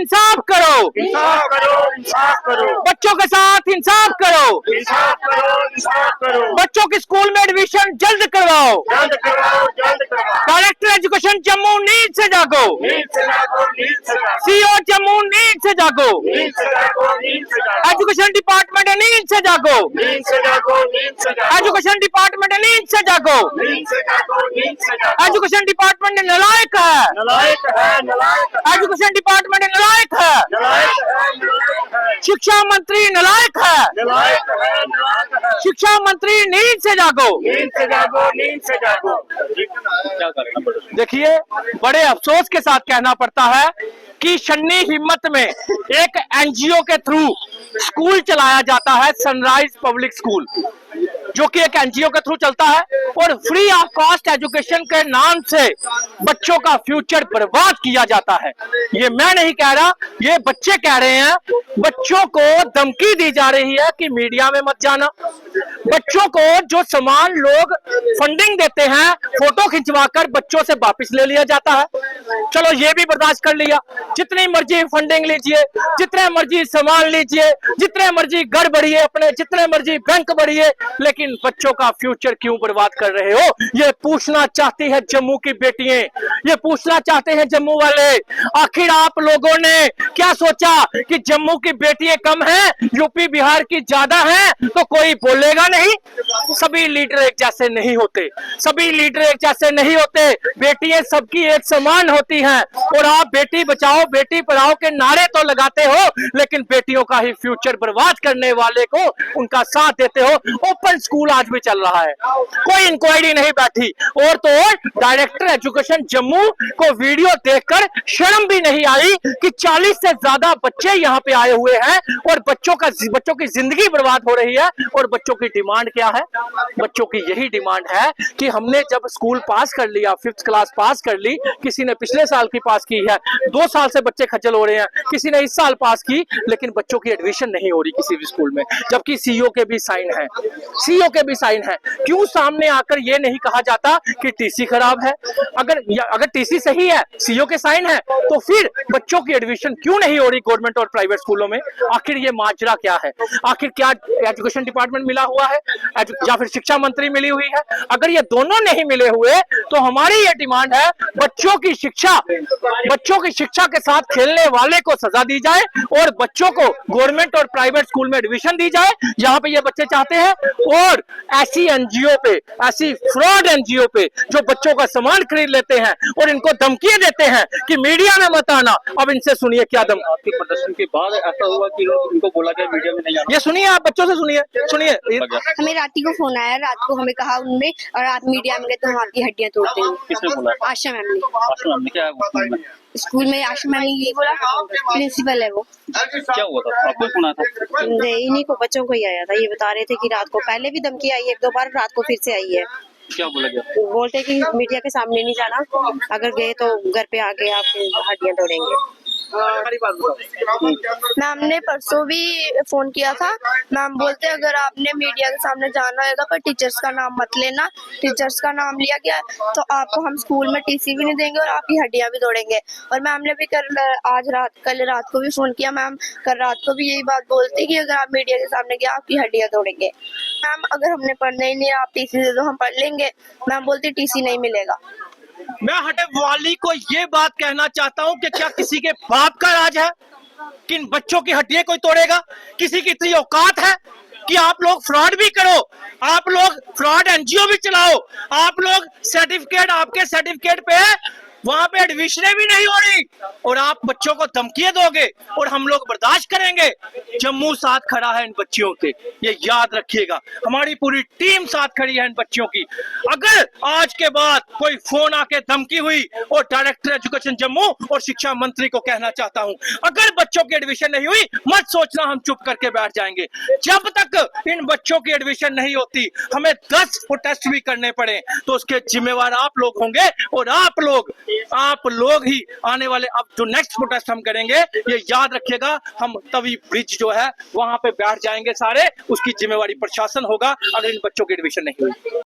इंसाफ करो, इंसाफ करो, इंसाफ करो, बच्चों के साथ इंसाफ करो, इंसाफ करो, इंसाफ करो, बच्चों की स्कूल में एडमिशन जल्द करवाओ, जल्द करवाओ, जल्द करवाओ। डायरेक्टर एजुकेशन जम्मू नींद से जागो, नींद से जागो, नींद से जागो, सीओ जम्मू नींद से जागो, नींद से जागो, नींद से जागो, एजुकेशन डिपार्टमेंट नींद से जागो, नींद से जागो, नींद से जागो, एजुकेशन डिपार्टमेंट नींद से जागो, नींद से जागो, नींद से जागो। एजुकेशन डिपार्टमेंट नालायक है, नालायक है, नालायक है, एजुकेशन डिपार्टमेंट नालायक है, नालायक है, नालायक है, शिक्षा मंत्री नालायक है, नालायक है, नालायक है। शिक्षा मंत्री नींद से जागो। नींद से जागो, नींद से जागो। देखिए, बड़े अफसोस के साथ कहना पड़ता है कि शन्नी हिम्मत में एक एनजीओ के थ्रू स्कूल चलाया जाता है, सनराइज पब्लिक स्कूल, जो कि एक एनजीओ के थ्रू चलता है और फ्री ऑफ कॉस्ट एजुकेशन के नाम से बच्चों का फ्यूचर बर्बाद किया जाता है। ये मैं नहीं कह रहा, ये बच्चे कह रहे हैं। बच्चों को धमकी दी जा रही है कि मीडिया में मत जाना। बच्चों को जो सामान लोग फंडिंग देते हैं, फोटो खिंचवाकर बच्चों से वापस ले लिया जाता है। चलो ये भी बर्दाश्त कर लिया, जितनी मर्जी फंडिंग लीजिए, जितने मर्जी सामान लीजिए, जितने मर्जी घर बढ़िए अपने, जितने मर्जी बैंक बढ़िए, लेकिन बच्चों का फ्यूचर क्यों बर्बाद कर रहे हो? ये पूछना चाहती है जम्मू की बेटियां, ये पूछना चाहते हैं जम्मू वाले। आखिर आप लोगों ने क्या सोचा कि जम्मू की बेटियां कम हैं, यूपी बिहार की ज्यादा हैं, तो कोई बोलेगा नहीं? सभी लीडर एक जैसे नहीं होते, सभी लीडर एक जैसे नहीं होते। बेटियां सबकी एक समान होती हैं और आप बेटी बचाओ बेटी पढ़ाओ के नारे तो लगाते हो, लेकिन बेटियों का ही फ्यूचर बर्बाद करने वाले को उनका साथ देते हो। ओपन स्कूल आज भी चल रहा है, कोई इंक्वायरी नहीं बैठी, और तो और डायरेक्टर एजुकेशन जम्मू को वीडियो देखकर शर्म भी नहीं आई कि 40 से ज्यादा बच्चे यहाँ पे आए हुए हैं और बच्चों की जिंदगी बर्बाद हो रही है। और बच्चों की डिमांड क्या है? बच्चों की यही डिमांड है कि हमने जब स्कूल पास कर लिया, 5th क्लास पास कर ली, किसी ने पिछले साल की पास की है, 2 साल से बच्चे खज्जल हो रहे हैं, किसी ने इस साल पास की, लेकिन बच्चों की एडमिशन नहीं हो रही किसी भी स्कूल में, जबकि सीईओ के भी साइन है, सीईओ के भी साइन है। क्यों सामने आकर ये नहीं कहा जाता कि टीसी खराब है? अगर टीसी सही है, सीईओ के साइन है, तो फिर बच्चों की एडमिशन क्यों नहीं हो रही गवर्नमेंट और प्राइवेट स्कूलों में? आखिर ये माजरा क्या है? आखिर क्या एजुकेशन डिपार्टमेंट मिला हुआ है या फिर शिक्षा मंत्री मिली हुई है? अगर ये दोनों नहीं मिले हुए तो हमारी ये डिमांड है, बच्चों की शिक्षा के साथ खेलने वाले को सजा दी जाए और बच्चों को गवर्नमेंट और प्राइवेट स्कूल में एडमिशन दी जाए जहां पे ये बच्चे चाहते हैं। और ऐसी एनजीओ पे, ऐसी फ्रॉड एनजीओ पे जो बच्चों का सामान खरीद लेते हैं और इनको धमकियां देते हैं कि मीडिया में मत आना, अब इनसे सुनिए क्या दम। आपके प्रदर्शन के बाद ऐसा हुआ कि उनको बोला गया मीडिया में नहीं आना? ये सुनिए, आप बच्चों से सुनिए। हमें रात को फोन आया, रात को हमें कहा उनने, और आप मीडिया में गए तो हम आपकी हड्डियां तोड़ देंगे। किसने बोला? आशा मैम ने। आशा मैम ने? क्या है स्कूल में? स्कूल में आशा मैम ने यही बोला, प्रिंसिपल है वो। क्या हुआ था? आपको सुना था? इन्हीं को, बच्चों को ही आया था। ये बता रहे थे कि रात को पहले भी धमकी आई है 1-2 बार, रात को फिर से आई है। क्या बोला गया? बोलते कि मीडिया के सामने नहीं जाना, अगर गए तो घर पे आके आप हड्डियां तोड़ेंगे। मैम ने परसों भी फोन किया था। मैम बोलते अगर आपने मीडिया के सामने जाना होगा पर टीचर्स का नाम मत लेना, टीचर्स का नाम लिया गया तो आपको हम स्कूल में टीसी भी नहीं देंगे और आपकी हड्डियां भी तोड़ेंगे। और मैम ने भी कल रात को भी फोन किया। मैम कल रात को भी यही बात बोलती कि अगर आप मीडिया के सामने गए आपकी हड्डियां तोड़ेंगे। मैम अगर हमने पढ़ना ही नहीं, आप टीसी दे दो हम पढ़ लेंगे। मैम बोलती टीसी नहीं मिलेगा। मैं हटे वाली को ये बात कहना चाहता हूं कि क्या किसी के बाप का राज है कि इन बच्चों की हड्डियां कोई तोड़ेगा? किसी की इतनी औकात है कि आप लोग फ्रॉड भी करो, आप लोग फ्रॉड एनजीओ भी चलाओ, आप लोग सर्टिफिकेट, आपके सर्टिफिकेट पे वहां पे एडमिशन भी नहीं हो रही और आप बच्चों को धमकियां दोगे और हम लोग बर्दाश्त करेंगे? जम्मू साथ खड़ा है इन बच्चियों के, ये याद रखिएगा। हमारी पूरी टीम साथ खड़ी है इन बच्चियों की। अगर आज के बाद कोई फोन आके धमकी हुई, और डायरेक्टर एजुकेशन जम्मू और शिक्षा मंत्री को कहना चाहता हूं, अगर बच्चों की एडमिशन नहीं हुई मत सोचना हम चुप करके बैठ जाएंगे। जब तक इन बच्चों की एडमिशन नहीं होती, हमें 10 प्रोटेस्ट भी करने पड़े तो उसके जिम्मेवार आप लोग होंगे और आप लोग ही आने वाले, अब जो नेक्स्ट प्रोटेस्ट हम करेंगे ये याद रखिएगा, हम तवी ब्रिज जो है वहां पे बैठ जाएंगे सारे, उसकी जिम्मेवारी प्रशासन होगा अगर इन बच्चों की एडमिशन नहीं हुई।